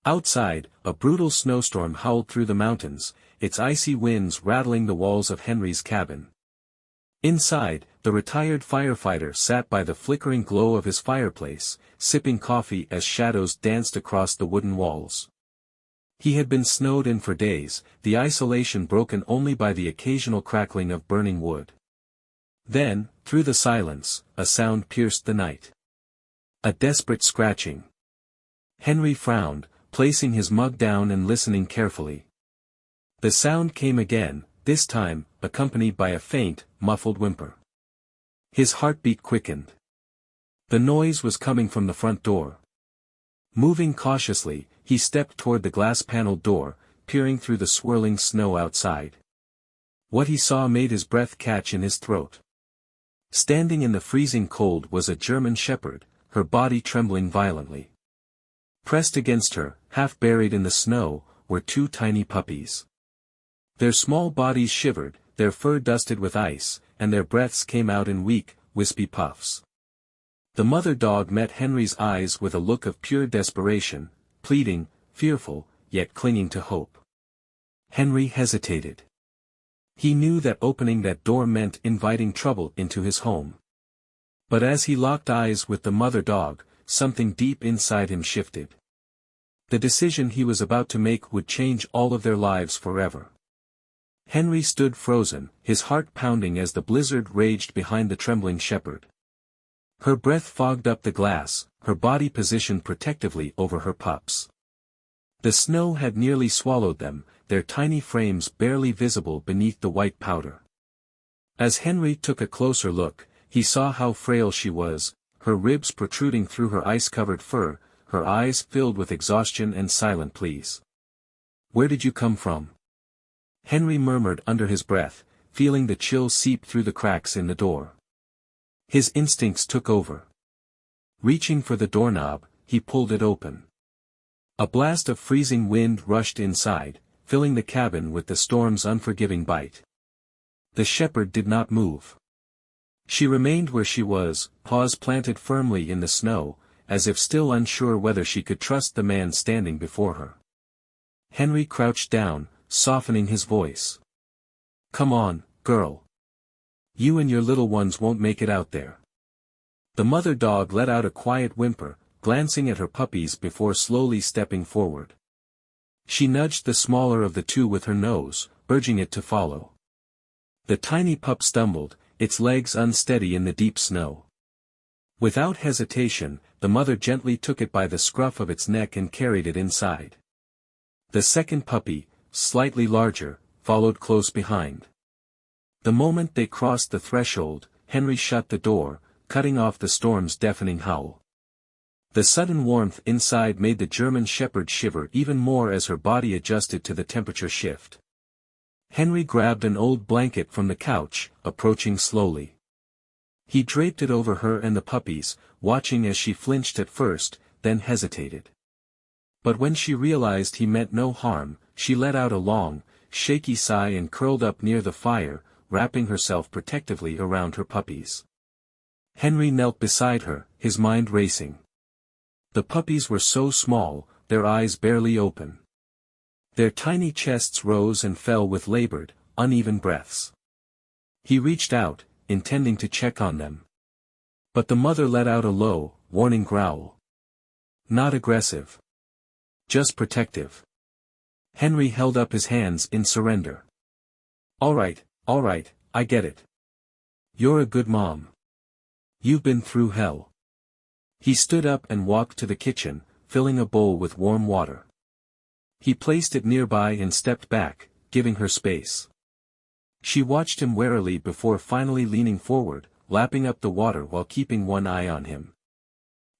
Outside, a brutal snowstorm howled through the mountains, its icy winds rattling the walls of Henry's cabin. Inside, the retired firefighter sat by the flickering glow of his fireplace, sipping coffee as shadows danced across the wooden walls. He had been snowed in for days, the isolation broken only by the occasional crackling of burning wood. Then, through the silence, a sound pierced the night. A desperate scratching. Henry frowned, placing his mug down and listening carefully. The sound came again, this time, accompanied by a faint, muffled whimper. His heartbeat quickened. The noise was coming from the front door. Moving cautiously, he stepped toward the glass-paneled door, peering through the swirling snow outside. What he saw made his breath catch in his throat. Standing in the freezing cold was a German shepherd, her body trembling violently. Pressed against her, half buried in the snow, were two tiny puppies. Their small bodies shivered, their fur dusted with ice, and their breaths came out in weak, wispy puffs. The mother dog met Henry's eyes with a look of pure desperation, pleading, fearful, yet clinging to hope. Henry hesitated. He knew that opening that door meant inviting trouble into his home. But as he locked eyes with the mother dog, something deep inside him shifted. The decision he was about to make would change all of their lives forever. Henry stood frozen, his heart pounding as the blizzard raged behind the trembling shepherd. Her breath fogged up the glass, her body positioned protectively over her pups. The snow had nearly swallowed them, their tiny frames barely visible beneath the white powder. As Henry took a closer look, he saw how frail she was, her ribs protruding through her ice-covered fur, her eyes filled with exhaustion and silent pleas. "Where did you come from?" Henry murmured under his breath, feeling the chill seep through the cracks in the door. His instincts took over. Reaching for the doorknob, he pulled it open. A blast of freezing wind rushed inside, filling the cabin with the storm's unforgiving bite. The shepherd did not move. She remained where she was, paws planted firmly in the snow, as if still unsure whether she could trust the man standing before her. Henry crouched down, softening his voice. "Come on, girl. You and your little ones won't make it out there." The mother dog let out a quiet whimper, glancing at her puppies before slowly stepping forward. She nudged the smaller of the two with her nose, urging it to follow. The tiny pup stumbled, its legs unsteady in the deep snow. Without hesitation, the mother gently took it by the scruff of its neck and carried it inside. The second puppy, slightly larger, followed close behind. The moment they crossed the threshold, Henry shut the door, cutting off the storm's deafening howl. The sudden warmth inside made the German shepherd shiver even more as her body adjusted to the temperature shift. Henry grabbed an old blanket from the couch, approaching slowly. He draped it over her and the puppies, watching as she flinched at first, then hesitated. But when she realized he meant no harm, she let out a long, shaky sigh and curled up near the fire, wrapping herself protectively around her puppies. Henry knelt beside her, his mind racing. The puppies were so small, their eyes barely open. Their tiny chests rose and fell with labored, uneven breaths. He reached out, intending to check on them. But the mother let out a low, warning growl. Not aggressive. Just protective. Henry held up his hands in surrender. All right, I get it. You're a good mom. You've been through hell." He stood up and walked to the kitchen, filling a bowl with warm water. He placed it nearby and stepped back, giving her space. She watched him warily before finally leaning forward, lapping up the water while keeping one eye on him.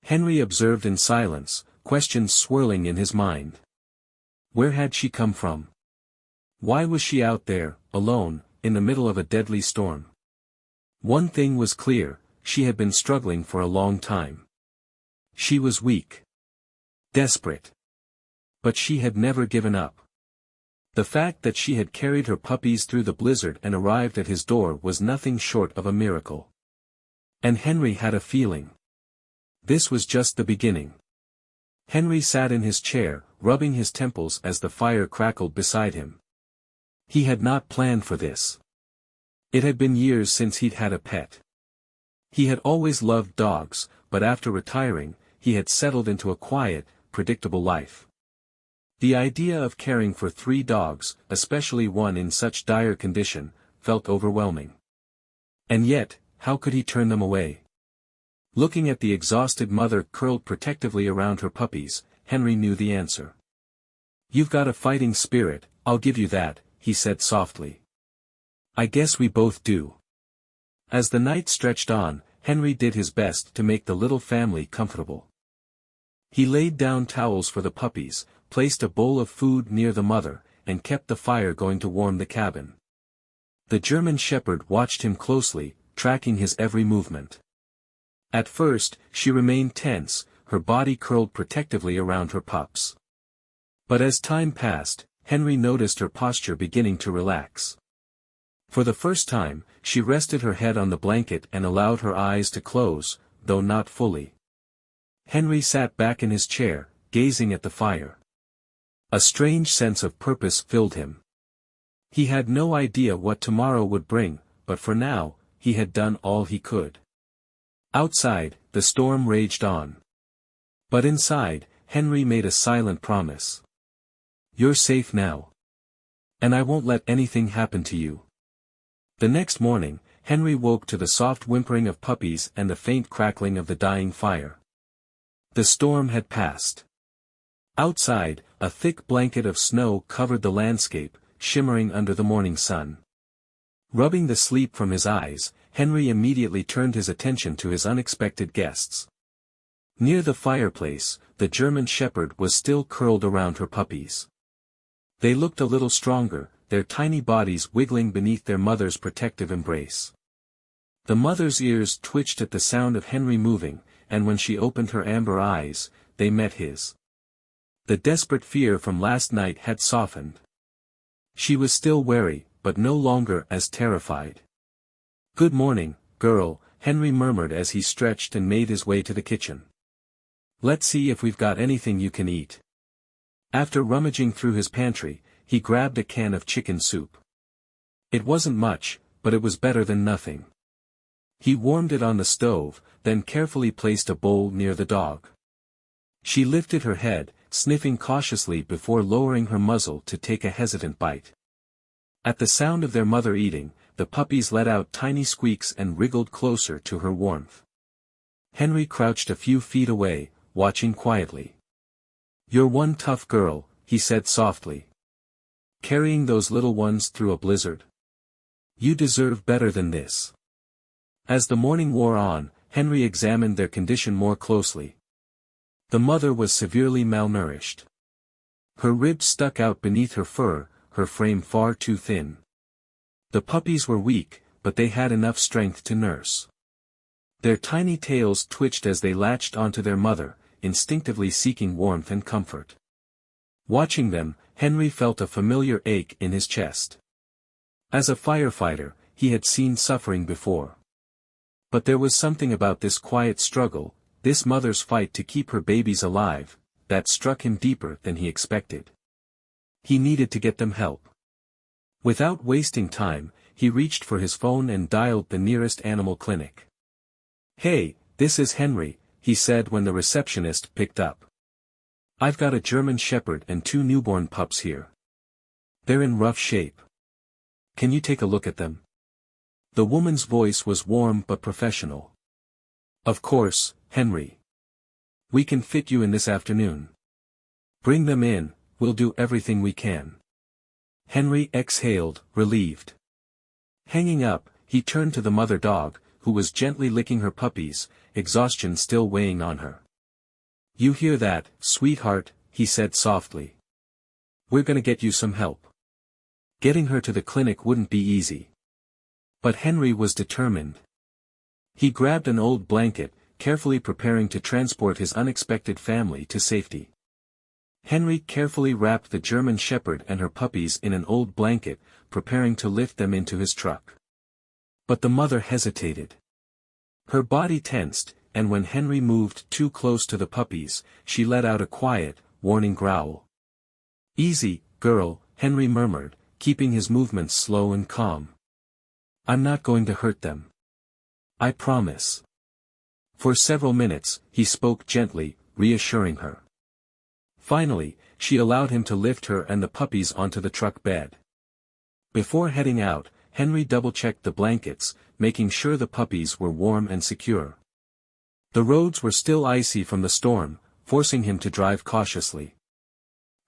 Henry observed in silence, questions swirling in his mind. Where had she come from? Why was she out there, alone, in the middle of a deadly storm? One thing was clear, she had been struggling for a long time. She was weak. Desperate. But she had never given up. The fact that she had carried her puppies through the blizzard and arrived at his door was nothing short of a miracle. And Henry had a feeling. This was just the beginning. Henry sat in his chair, rubbing his temples as the fire crackled beside him. He had not planned for this. It had been years since he'd had a pet. He had always loved dogs, but after retiring, he had settled into a quiet, predictable life. The idea of caring for 3 dogs, especially one in such dire condition, felt overwhelming. And yet, how could he turn them away? Looking at the exhausted mother curled protectively around her puppies, Henry knew the answer. "You've got a fighting spirit, I'll give you that," he said softly. "I guess we both do." As the night stretched on, Henry did his best to make the little family comfortable. He laid down towels for the puppies, placed a bowl of food near the mother, and kept the fire going to warm the cabin. The German Shepherd watched him closely, tracking his every movement. At first, she remained tense, her body curled protectively around her pups. But as time passed, Henry noticed her posture beginning to relax. For the first time, she rested her head on the blanket and allowed her eyes to close, though not fully. Henry sat back in his chair, gazing at the fire. A strange sense of purpose filled him. He had no idea what tomorrow would bring, but for now, he had done all he could. Outside, the storm raged on. But inside, Henry made a silent promise. "You're safe now. And I won't let anything happen to you." The next morning, Henry woke to the soft whimpering of puppies and the faint crackling of the dying fire. The storm had passed. Outside, a thick blanket of snow covered the landscape, shimmering under the morning sun. Rubbing the sleep from his eyes, Henry immediately turned his attention to his unexpected guests. Near the fireplace, the German Shepherd was still curled around her puppies. They looked a little stronger, their tiny bodies wiggling beneath their mother's protective embrace. The mother's ears twitched at the sound of Henry moving, and when she opened her amber eyes, they met his. The desperate fear from last night had softened. She was still wary, but no longer as terrified. "Good morning, girl," Henry murmured as he stretched and made his way to the kitchen. "Let's see if we've got anything you can eat." After rummaging through his pantry, he grabbed a can of chicken soup. It wasn't much, but it was better than nothing. He warmed it on the stove, then carefully placed a bowl near the dog. She lifted her head, sniffing cautiously before lowering her muzzle to take a hesitant bite. At the sound of their mother eating, the puppies let out tiny squeaks and wriggled closer to her warmth. Henry crouched a few feet away, watching quietly. "You're one tough girl," he said softly. "Carrying those little ones through a blizzard. You deserve better than this." As the morning wore on, Henry examined their condition more closely. The mother was severely malnourished. Her ribs stuck out beneath her fur, her frame far too thin. The puppies were weak, but they had enough strength to nurse. Their tiny tails twitched as they latched onto their mother, instinctively seeking warmth and comfort. Watching them, Henry felt a familiar ache in his chest. As a firefighter, he had seen suffering before. But there was something about this quiet struggle, this mother's fight to keep her babies alive, that struck him deeper than he expected. He needed to get them help. Without wasting time, he reached for his phone and dialed the nearest animal clinic. "Hey, this is Henry," he said when the receptionist picked up. "I've got a German Shepherd and 2 newborn pups here. They're in rough shape. Can you take a look at them?" The woman's voice was warm but professional. "Of course, Henry. We can fit you in this afternoon. Bring them in, we'll do everything we can." Henry exhaled, relieved. Hanging up, he turned to the mother dog, who was gently licking her puppies, exhaustion still weighing on her. "You hear that, sweetheart," he said softly. "We're gonna get you some help." Getting her to the clinic wouldn't be easy. But Henry was determined. He grabbed an old blanket, carefully preparing to transport his unexpected family to safety. Henry carefully wrapped the German Shepherd and her puppies in an old blanket, preparing to lift them into his truck. But the mother hesitated. Her body tensed, and when Henry moved too close to the puppies, she let out a quiet, warning growl. Easy, girl, Henry murmured, keeping his movements slow and calm. I'm not going to hurt them. I promise. For several minutes, he spoke gently, reassuring her. Finally, she allowed him to lift her and the puppies onto the truck bed. Before heading out, Henry double-checked the blankets, making sure the puppies were warm and secure. The roads were still icy from the storm, forcing him to drive cautiously.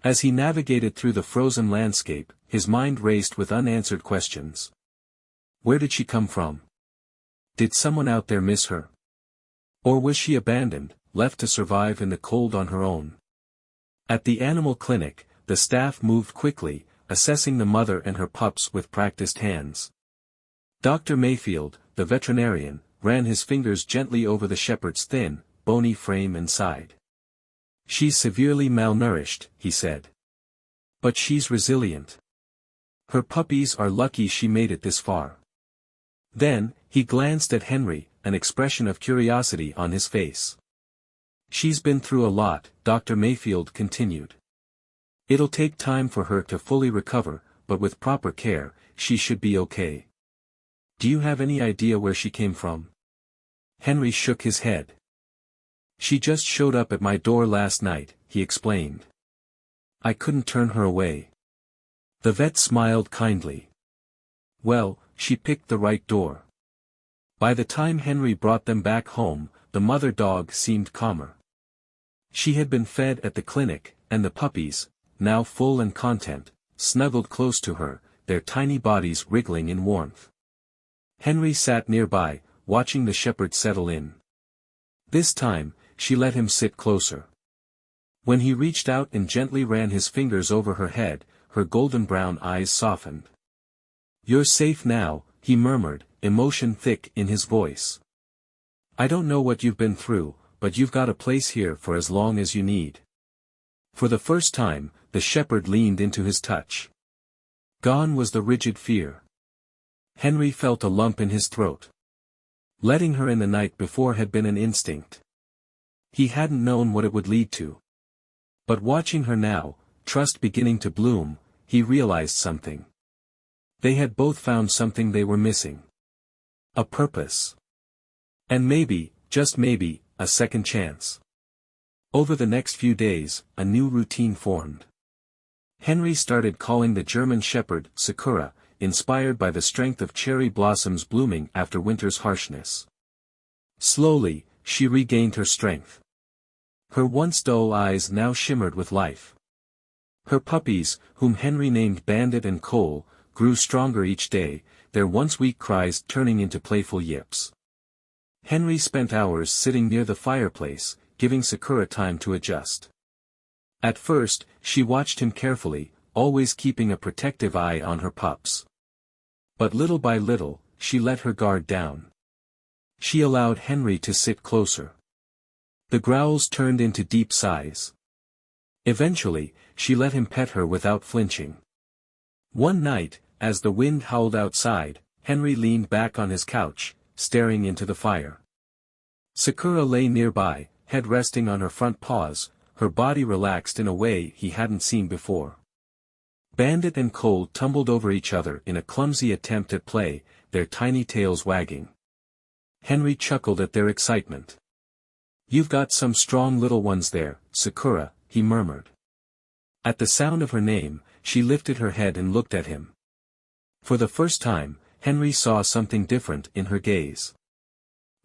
As he navigated through the frozen landscape, his mind raced with unanswered questions. Where did she come from? Did someone out there miss her? Or was she abandoned, left to survive in the cold on her own? At the animal clinic, the staff moved quickly, assessing the mother and her pups with practiced hands. Dr. Mayfield, the veterinarian, ran his fingers gently over the shepherd's thin, bony frame and sighed. She's severely malnourished, he said. But she's resilient. Her puppies are lucky she made it this far. Then, he glanced at Henry, an expression of curiosity on his face. She's been through a lot, Dr. Mayfield continued. It'll take time for her to fully recover, but with proper care, she should be okay. Do you have any idea where she came from? Henry shook his head. She just showed up at my door last night, he explained. I couldn't turn her away. The vet smiled kindly. Well, she picked the right door. By the time Henry brought them back home, the mother dog seemed calmer. She had been fed at the clinic, and the puppies, now full and content, snuggled close to her, their tiny bodies wriggling in warmth. Henry sat nearby, watching the shepherd settle in. This time, she let him sit closer. When he reached out and gently ran his fingers over her head, her golden brown eyes softened. You're safe now, he murmured, emotion thick in his voice. I don't know what you've been through, but you've got a place here for as long as you need. For the first time, the shepherd leaned into his touch. Gone was the rigid fear. Henry felt a lump in his throat. Letting her in the night before had been an instinct. He hadn't known what it would lead to. But watching her now, trust beginning to bloom, he realized something. They had both found something they were missing. A purpose. And maybe, just maybe, a second chance. Over the next few days, a new routine formed. Henry started calling the German shepherd Sakura, inspired by the strength of cherry blossoms blooming after winter's harshness. Slowly, she regained her strength. Her once dull eyes now shimmered with life. Her puppies, whom Henry named Bandit and Cole, grew stronger each day, their once weak cries turning into playful yips. Henry spent hours sitting near the fireplace, giving Sakura time to adjust. At first, she watched him carefully, always keeping a protective eye on her pups. But little by little, she let her guard down. She allowed Henry to sit closer. The growls turned into deep sighs. Eventually, she let him pet her without flinching. One night, as the wind howled outside, Henry leaned back on his couch, staring into the fire. Sakura lay nearby, head resting on her front paws, her body relaxed in a way he hadn't seen before. Bandit and Cole tumbled over each other in a clumsy attempt at play, their tiny tails wagging. Henry chuckled at their excitement. You've got some strong little ones there, Sakura, he murmured. At the sound of her name, she lifted her head and looked at him. For the first time, Henry saw something different in her gaze.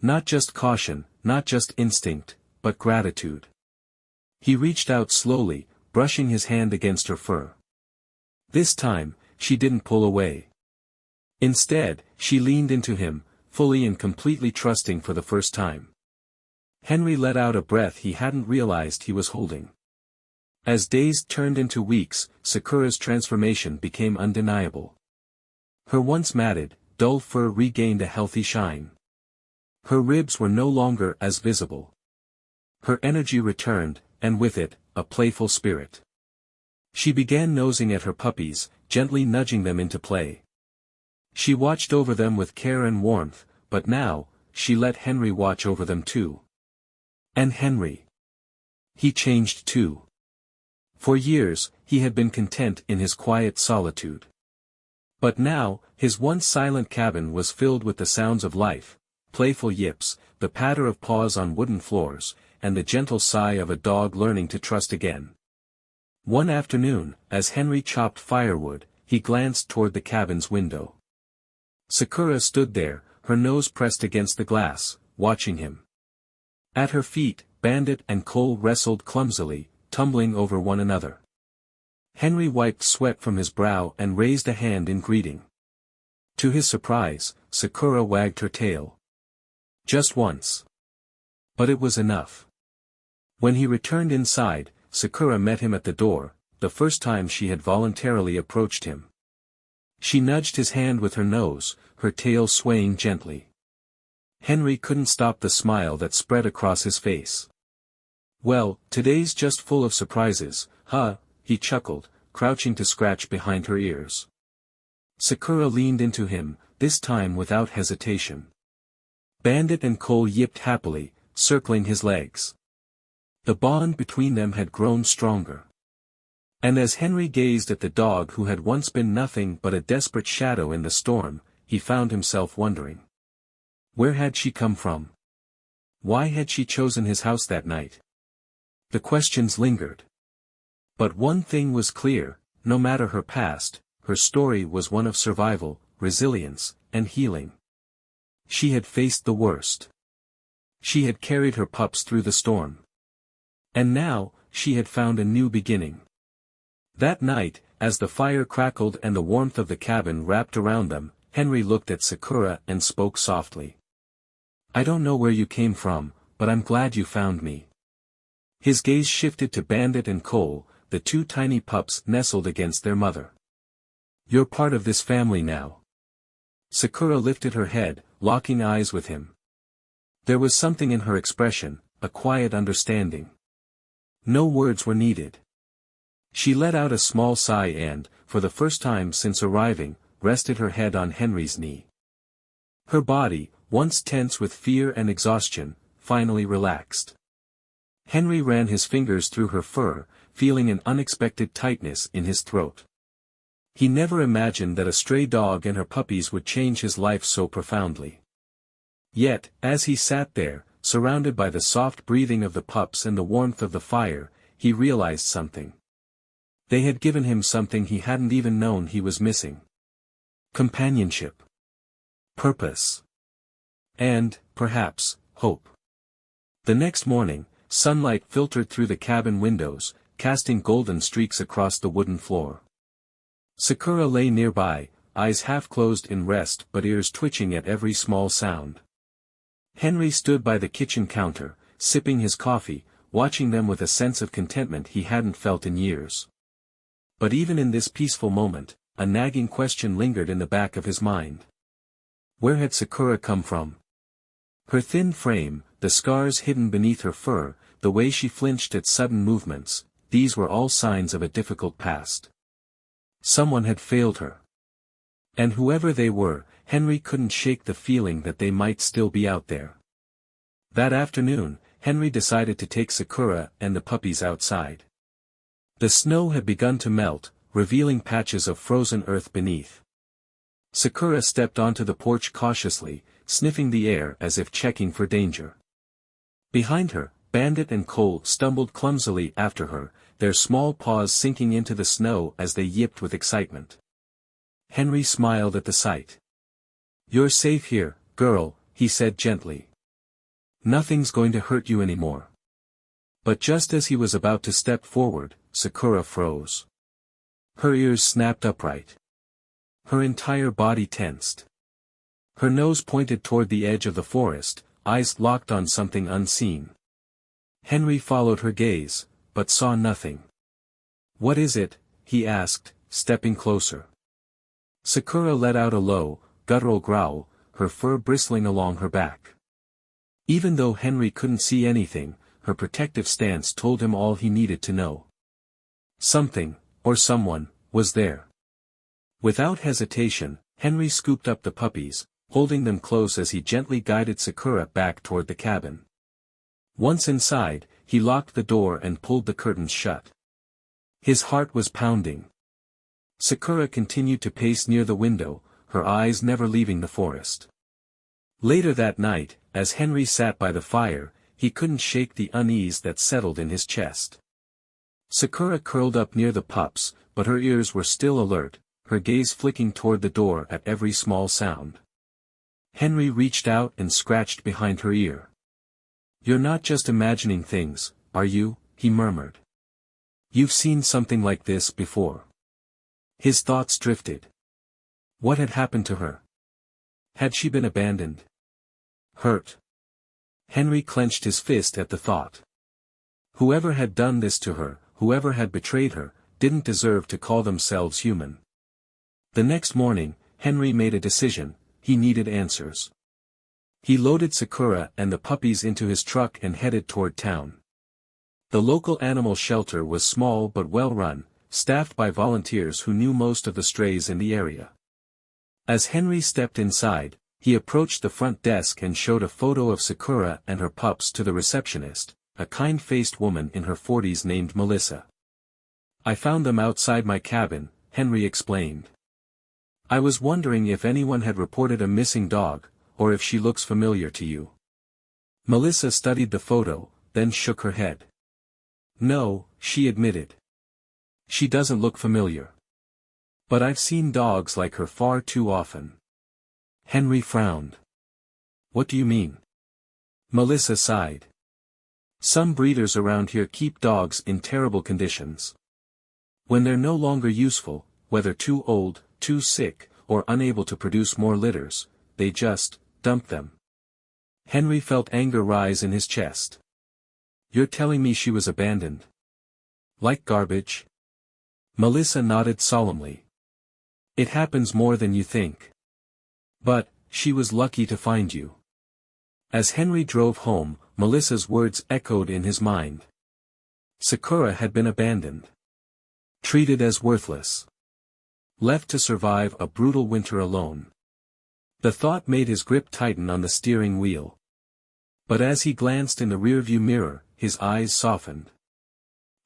Not just caution, not just instinct, but gratitude. He reached out slowly, brushing his hand against her fur. This time, she didn't pull away. Instead, she leaned into him, fully and completely trusting for the first time. Henry let out a breath he hadn't realized he was holding. As days turned into weeks, Sakura's transformation became undeniable. Her once matted, dull fur regained a healthy shine. Her ribs were no longer as visible. Her energy returned, and with it, a playful spirit. She began nosing at her puppies, gently nudging them into play. She watched over them with care and warmth, but now, she let Henry watch over them too. And Henry. He changed too. For years, he had been content in his quiet solitude. But now, his once silent cabin was filled with the sounds of life, playful yips, the patter of paws on wooden floors, and the gentle sigh of a dog learning to trust again. One afternoon, as Henry chopped firewood, he glanced toward the cabin's window. Sakura stood there, her nose pressed against the glass, watching him. At her feet, Bandit and 𝐥𝐤 wrestled clumsily, tumbling over one another. Henry wiped sweat from his brow and raised a hand in greeting. To his surprise, Sakura wagged her tail. Just once. But it was enough. When he returned inside, Sakura met him at the door, the first time she had voluntarily approached him. She nudged his hand with her nose, her tail swaying gently. Henry couldn't stop the smile that spread across his face. "Well, today's just full of surprises, huh?" he chuckled, crouching to scratch behind her ears. Sakura leaned into him, this time without hesitation. Bandit and 𝐥𝐤 yipped happily, circling his legs. The bond between them had grown stronger. And as Henry gazed at the dog who had once been nothing but a desperate shadow in the storm, he found himself wondering. Where had she come from? Why had she chosen his house that night? The questions lingered. But one thing was clear, no matter her past, her story was one of survival, resilience, and healing. She had faced the worst. She had carried her pups through the storm. And now, she had found a new beginning. That night, as the fire crackled and the warmth of the cabin wrapped around them, Henry looked at Sakura and spoke softly. "I don't know where you came from, but I'm glad you found me." His gaze shifted to Bandit and 𝐥𝐤, the two tiny pups nestled against their mother. "You're part of this family now." Sakura lifted her head, locking eyes with him. There was something in her expression, a quiet understanding. No words were needed. She let out a small sigh and, for the first time since arriving, rested her head on Henry's knee. Her body, once tense with fear and exhaustion, finally relaxed. Henry ran his fingers through her fur, feeling an unexpected tightness in his throat. He never imagined that a stray dog and her puppies would change his life so profoundly. Yet, as he sat there, surrounded by the soft breathing of the pups and the warmth of the fire, he realized something. They had given him something he hadn't even known he was missing. Companionship. Purpose. And, perhaps, hope. The next morning, sunlight filtered through the cabin windows, casting golden streaks across the wooden floor. Sakura lay nearby, eyes half closed in rest but ears twitching at every small sound. Henry stood by the kitchen counter, sipping his coffee, watching them with a sense of contentment he hadn't felt in years. But even in this peaceful moment, a nagging question lingered in the back of his mind. Where had Sakura come from? Her thin frame, the scars hidden beneath her fur, the way she flinched at sudden movements, these were all signs of a difficult past. Someone had failed her. And whoever they were, Henry couldn't shake the feeling that they might still be out there. That afternoon, Henry decided to take Sakura and the puppies outside. The snow had begun to melt, revealing patches of frozen earth beneath. Sakura stepped onto the porch cautiously, sniffing the air as if checking for danger. Behind her, Bandit and 𝐥𝐤 stumbled clumsily after her, their small paws sinking into the snow as they yipped with excitement. Henry smiled at the sight. "You're safe here, girl," he said gently. "Nothing's going to hurt you anymore." But just as he was about to step forward, Sakura froze. Her ears snapped upright. Her entire body tensed. Her nose pointed toward the edge of the forest, eyes locked on something unseen. Henry followed her gaze, but saw nothing. "What is it?" he asked, stepping closer. Sakura let out a low, guttural growl, her fur bristling along her back. Even though Henry couldn't see anything, her protective stance told him all he needed to know. Something, or someone, was there. Without hesitation, Henry scooped up the puppies, holding them close as he gently guided Sakura back toward the cabin. Once inside, he locked the door and pulled the curtains shut. His heart was pounding. Sakura continued to pace near the window, her eyes never leaving the forest. Later that night, as Henry sat by the fire, he couldn't shake the unease that settled in his chest. Sakura curled up near the pups, but her ears were still alert, her gaze flicking toward the door at every small sound. Henry reached out and scratched behind her ear. "You're not just imagining things, are you?" he murmured. "You've seen something like this before." His thoughts drifted. What had happened to her? Had she been abandoned? Hurt? Henry clenched his fist at the thought. Whoever had done this to her, whoever had betrayed her, didn't deserve to call themselves human. The next morning, Henry made a decision: he needed answers. He loaded Sakura and the puppies into his truck and headed toward town. The local animal shelter was small but well run, staffed by volunteers who knew most of the strays in the area. As Henry stepped inside, he approached the front desk and showed a photo of Sakura and her pups to the receptionist, a kind-faced woman in her 40s named Melissa. "I found them outside my cabin," Henry explained. "I was wondering if anyone had reported a missing dog, or if she looks familiar to you." Melissa studied the photo, then shook her head. "No," she admitted. "She doesn't look familiar. But I've seen dogs like her far too often." Henry frowned. "What do you mean?" Melissa sighed. "Some breeders around here keep dogs in terrible conditions. When they're no longer useful, whether too old, too sick, or unable to produce more litters, they just dump them." Henry felt anger rise in his chest. "You're telling me she was abandoned? Like garbage?" Melissa nodded solemnly. "It happens more than you think. But, she was lucky to find you." As Henry drove home, Melissa's words echoed in his mind. Sakura had been abandoned. Treated as worthless. Left to survive a brutal winter alone. The thought made his grip tighten on the steering wheel. But as he glanced in the rearview mirror, his eyes softened.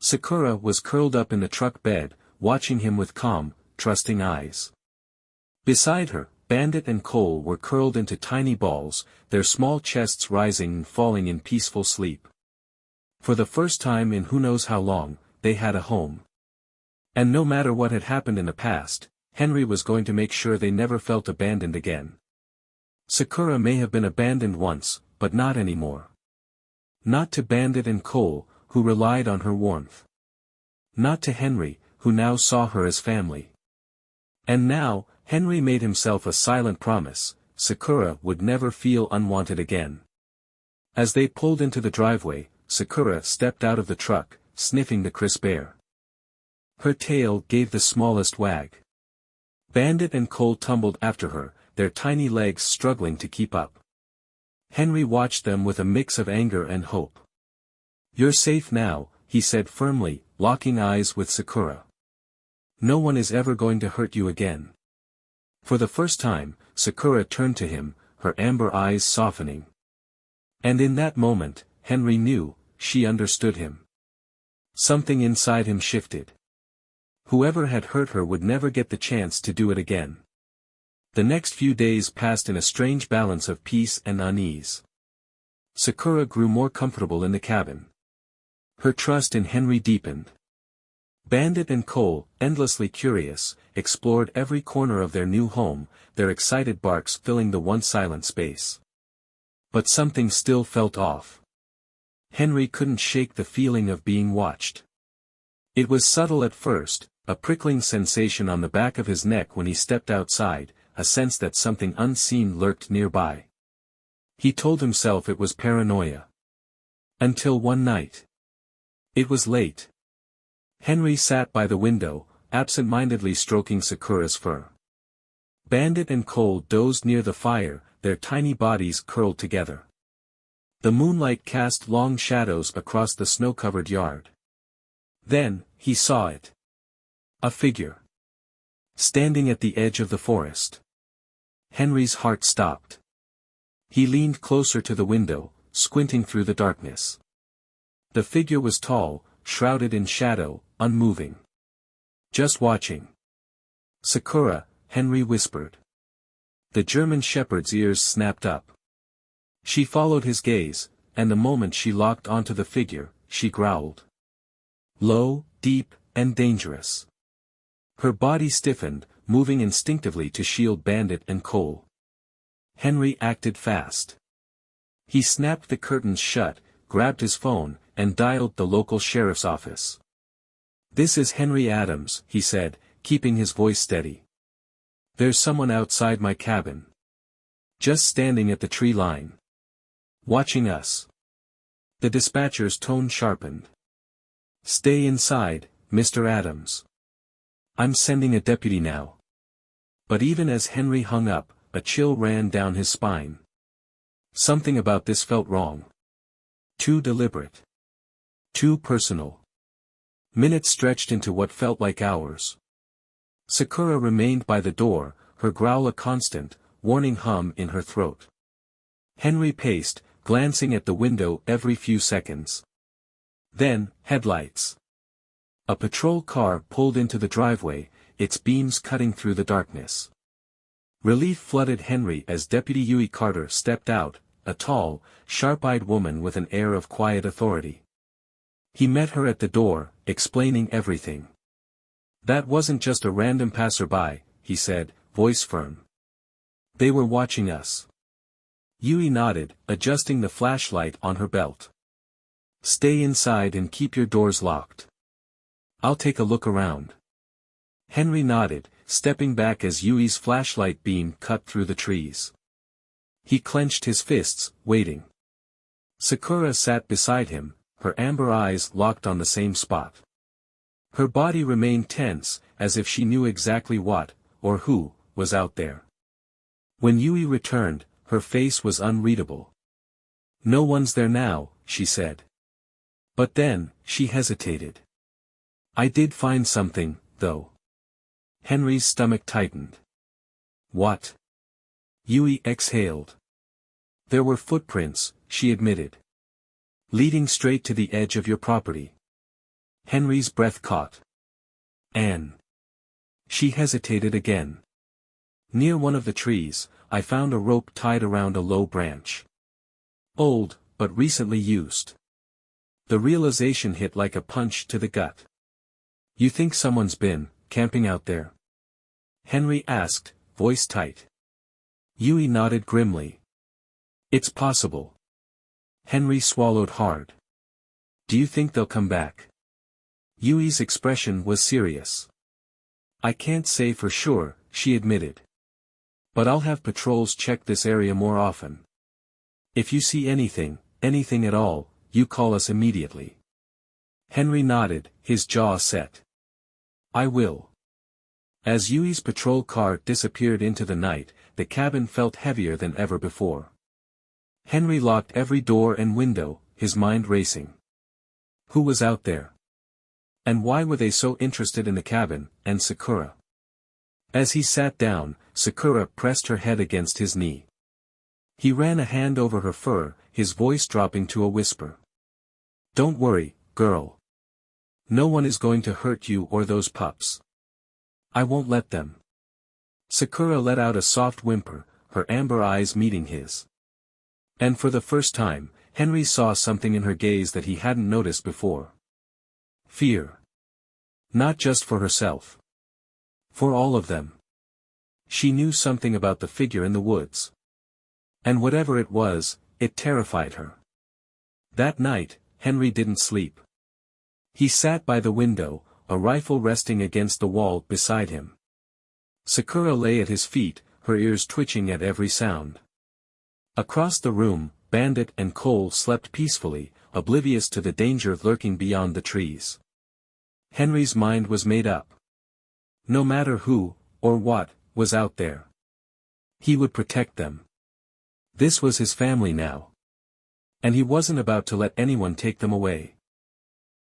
Sakura was curled up in the truck bed, watching him with calm, trusting eyes. Beside her, Bandit and Cole were curled into tiny balls, their small chests rising and falling in peaceful sleep. For the first time in who knows how long, they had a home. And no matter what had happened in the past, Henry was going to make sure they never felt abandoned again. Sakura may have been abandoned once, but not anymore. Not to Bandit and Cole, who relied on her warmth. Not to Henry, who now saw her as family. And now, Henry made himself a silent promise: Sakura would never feel unwanted again. As they pulled into the driveway, Sakura stepped out of the truck, sniffing the crisp air. Her tail gave the smallest wag. Bandit and Cole tumbled after her, their tiny legs struggling to keep up. Henry watched them with a mix of anger and hope. "You're safe now," he said firmly, locking eyes with Sakura. "No one is ever going to hurt you again." For the first time, Sakura turned to him, her amber eyes softening. And in that moment, Henry knew, she understood him. Something inside him shifted. Whoever had hurt her would never get the chance to do it again. The next few days passed in a strange balance of peace and unease. Sakura grew more comfortable in the cabin. Her trust in Henry deepened. Bandit and Cole, endlessly curious, explored every corner of their new home, their excited barks filling the once silent space. But something still felt off. Henry couldn't shake the feeling of being watched. It was subtle at first, a prickling sensation on the back of his neck when he stepped outside, a sense that something unseen lurked nearby. He told himself it was paranoia. Until one night. It was late. Henry sat by the window, absent-mindedly stroking Sakura's fur. Bandit and Cole dozed near the fire, their tiny bodies curled together. The moonlight cast long shadows across the snow-covered yard. Then, he saw it. A figure. Standing at the edge of the forest. Henry's heart stopped. He leaned closer to the window, squinting through the darkness. The figure was tall, shrouded in shadow, unmoving. Just watching. Sakura, Henry whispered. The German shepherd's ears snapped up. She followed his gaze, and the moment she locked onto the figure, she growled. Low, deep, and dangerous. Her body stiffened, moving instinctively to shield Bandit and Cole. Henry acted fast. He snapped the curtains shut, grabbed his phone, and dialed the local sheriff's office. This is Henry Adams, he said, keeping his voice steady. There's someone outside my cabin. Just standing at the tree line. Watching us. The dispatcher's tone sharpened. Stay inside, Mr. Adams. I'm sending a deputy now. But even as Henry hung up, a chill ran down his spine. Something about this felt wrong. Too deliberate. Too personal. Minutes stretched into what felt like hours. Sakura remained by the door, her growl a constant, warning hum in her throat. Henry paced, glancing at the window every few seconds. Then, headlights. A patrol car pulled into the driveway, its beams cutting through the darkness. Relief flooded Henry as Deputy 𝐦𝐤𝐤 stepped out, a tall, sharp-eyed woman with an air of quiet authority. He met her at the door, explaining everything. That wasn't just a random passerby, he said, voice firm. They were watching us. 𝐦𝐤𝐤 nodded, adjusting the flashlight on her belt. Stay inside and keep your doors locked. I'll take a look around. Henry nodded, stepping back as 𝐦𝐤𝐤's flashlight beam cut through the trees. He clenched his fists, waiting. Sakura sat beside him, her amber eyes locked on the same spot. Her body remained tense, as if she knew exactly what, or who, was out there. When 𝐦𝐤𝐤 returned, her face was unreadable. No one's there now, she said. But then, she hesitated. I did find something, though. Henry's stomach tightened. What? 𝐦𝐤𝐤 exhaled. There were footprints, she admitted. Leading straight to the edge of your property. Henry's breath caught. Anne. She hesitated again. Near one of the trees, I found a rope tied around a low branch. Old, but recently used. The realization hit like a punch to the gut. You think someone's been camping out there? Henry asked, voice tight. 𝐦𝐤𝐤 nodded grimly. It's possible. Henry swallowed hard. Do you think they'll come back? 𝐦𝐤𝐤's expression was serious. I can't say for sure, she admitted. But I'll have patrols check this area more often. If you see anything at all, you call us immediately. Henry nodded, his jaw set. I will. As 𝐦𝐤𝐤's patrol car disappeared into the night, the cabin felt heavier than ever before. Henry locked every door and window, his mind racing. Who was out there? And why were they so interested in the cabin, and Sakura? As he sat down, Sakura pressed her head against his knee. He ran a hand over her fur, his voice dropping to a whisper. Don't worry, girl. No one is going to hurt you or those pups. I won't let them. Sakura let out a soft whimper, her amber eyes meeting his. And for the first time, Henry saw something in her gaze that he hadn't noticed before. Fear. Not just for herself. For all of them. She knew something about the figure in the woods. And whatever it was, it terrified her. That night, Henry didn't sleep. He sat by the window, a rifle resting against the wall beside him. Sakura lay at his feet, her ears twitching at every sound. Across the room, Bandit and Cole slept peacefully, oblivious to the danger lurking beyond the trees. Henry's mind was made up. No matter who, or what, was out there. He would protect them. This was his family now. And he wasn't about to let anyone take them away.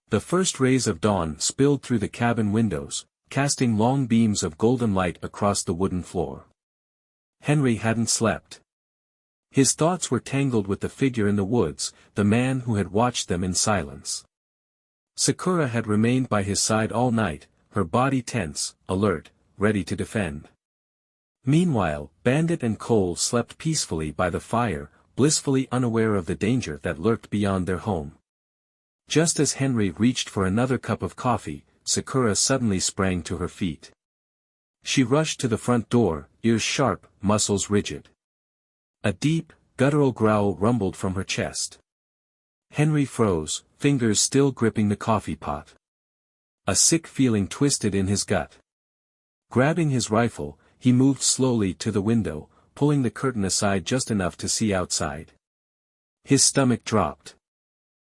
The first rays of dawn spilled through the cabin windows, casting long beams of golden light across the wooden floor. Henry hadn't slept. His thoughts were tangled with the figure in the woods, the man who had watched them in silence. Sakura had remained by his side all night, her body tense, alert, ready to defend. Meanwhile, Bandit and Cole slept peacefully by the fire, blissfully unaware of the danger that lurked beyond their home. Just as Henry reached for another cup of coffee, Sakura suddenly sprang to her feet. She rushed to the front door, ears sharp, muscles rigid. A deep, guttural growl rumbled from her chest. Henry froze, fingers still gripping the coffee pot. A sick feeling twisted in his gut. Grabbing his rifle, he moved slowly to the window, pulling the curtain aside just enough to see outside. His stomach dropped.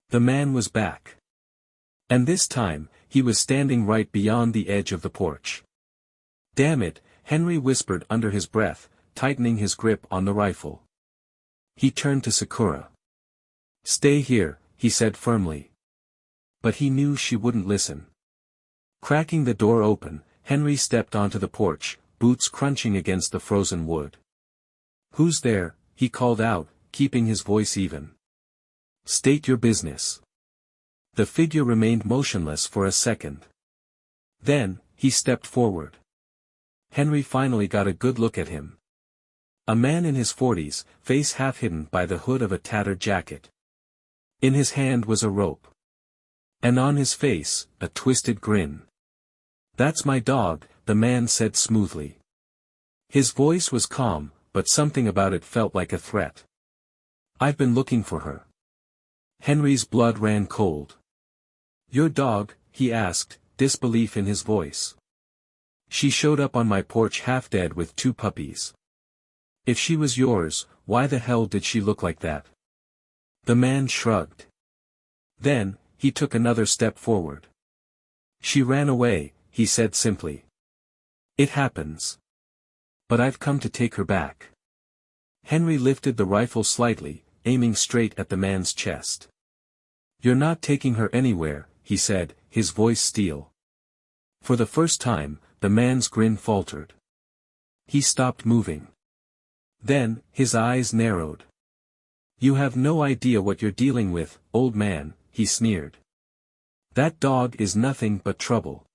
The man was back. And this time, he was standing right beyond the edge of the porch. "Damn it," Henry whispered under his breath, tightening his grip on the rifle. He turned to Sakura. "Stay here," he said firmly. But he knew she wouldn't listen. Cracking the door open, Henry stepped onto the porch, boots crunching against the frozen wood. "Who's there?" he called out, keeping his voice even. "State your business." The figure remained motionless for a second. Then, he stepped forward. Henry finally got a good look at him. A man in his 40s, face half hidden by the hood of a tattered jacket. In his hand was a rope. And on his face, a twisted grin. "That's my dog," the man said smoothly. His voice was calm, but something about it felt like a threat. "I've been looking for her." Henry's blood ran cold. "Your dog?" he asked, disbelief in his voice. "She showed up on my porch half dead with 2 puppies. If she was yours, why the hell did she look like that?" The man shrugged. Then, he took another step forward. "She ran away," he said simply. "It happens. But I've come to take her back." Henry lifted the rifle slightly, aiming straight at the man's chest. "You're not taking her anywhere," he said, his voice steel. For the first time, the man's grin faltered. He stopped moving. Then, his eyes narrowed. "You have no idea what you're dealing with, old man," he sneered. "That dog is nothing but trouble.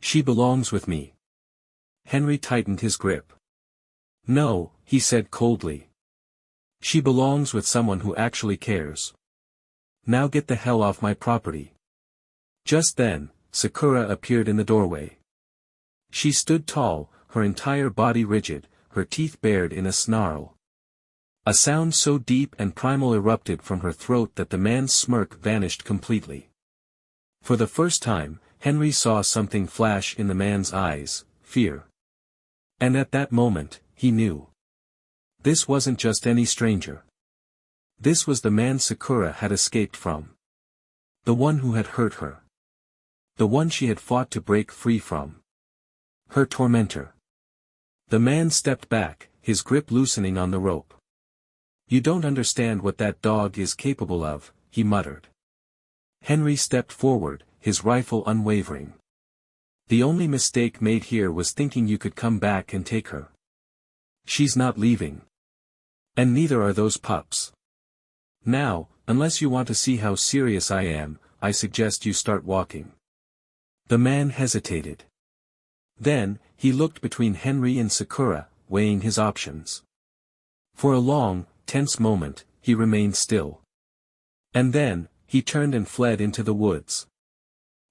She belongs with me." Henry tightened his grip. "No," he said coldly. "She belongs with someone who actually cares. Now get the hell off my property." Just then, Sakura appeared in the doorway. She stood tall, her entire body rigid, her teeth bared in a snarl. A sound so deep and primal erupted from her throat that the man's smirk vanished completely. For the first time, Henry saw something flash in the man's eyes, fear. And at that moment, he knew. This wasn't just any stranger. This was the man Sakura had escaped from. The one who had hurt her. The one she had fought to break free from. Her tormentor. The man stepped back, his grip loosening on the rope. "You don't understand what that dog is capable of," he muttered. Henry stepped forward, his rifle unwavering. "The only mistake made here was thinking you could come back and take her. She's not leaving. And neither are those pups. Now, unless you want to see how serious I am, I suggest you start walking." The man hesitated. Then, he looked between Henry and Sakura, weighing his options. For a long, tense moment, he remained still. And then, he turned and fled into the woods.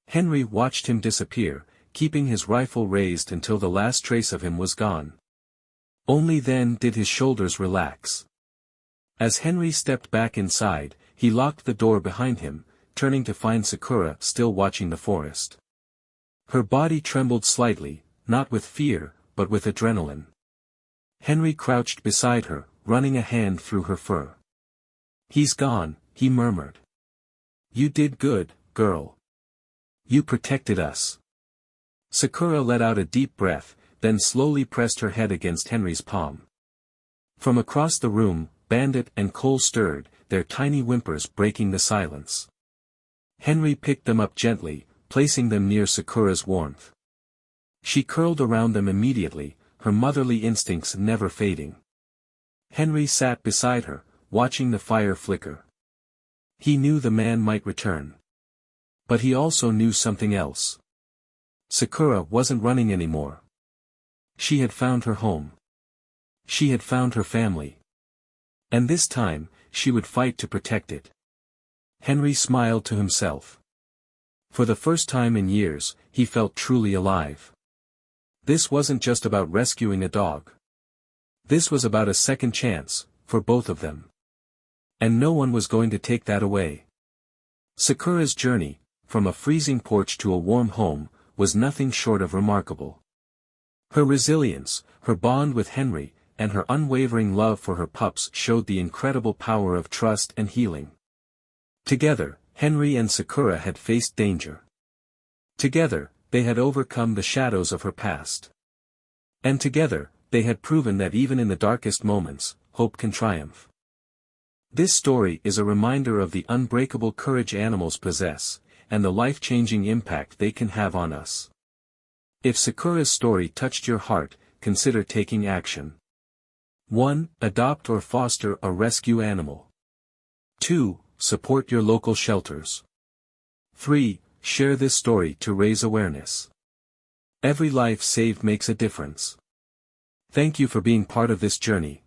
Henry watched him disappear, keeping his rifle raised until the last trace of him was gone. Only then did his shoulders relax. As Henry stepped back inside, he locked the door behind him, turning to find Sakura still watching the forest. Her body trembled slightly, not with fear, but with adrenaline. Henry crouched beside her, running a hand through her fur. "He's gone," he murmured. "You did good, girl. You protected us." Sakura let out a deep breath, then slowly pressed her head against Henry's palm. From across the room, Bandit and Cole stirred, their tiny whimpers breaking the silence. Henry picked them up gently, placing them near Sakura's warmth. She curled around them immediately, her motherly instincts never fading. Henry sat beside her, watching the fire flicker. He knew the man might return. But he also knew something else. Sakura wasn't running anymore. She had found her home. She had found her family. And this time, she would fight to protect it. Henry smiled to himself. For the first time in years, he felt truly alive. This wasn't just about rescuing a dog. This was about a second chance, for both of them. And no one was going to take that away. Sakura's journey, from a freezing porch to a warm home, was nothing short of remarkable. Her resilience, her bond with Henry, and her unwavering love for her pups showed the incredible power of trust and healing. Together, Henry and Sakura had faced danger. Together, they had overcome the shadows of her past. And together, they had proven that even in the darkest moments, hope can triumph. This story is a reminder of the unbreakable courage animals possess, and the life-changing impact they can have on us. If Sakura's story touched your heart, consider taking action. 1. Adopt or foster a rescue animal. 2. Support your local shelters. 3. Share this story to raise awareness. Every life saved makes a difference. Thank you for being part of this journey.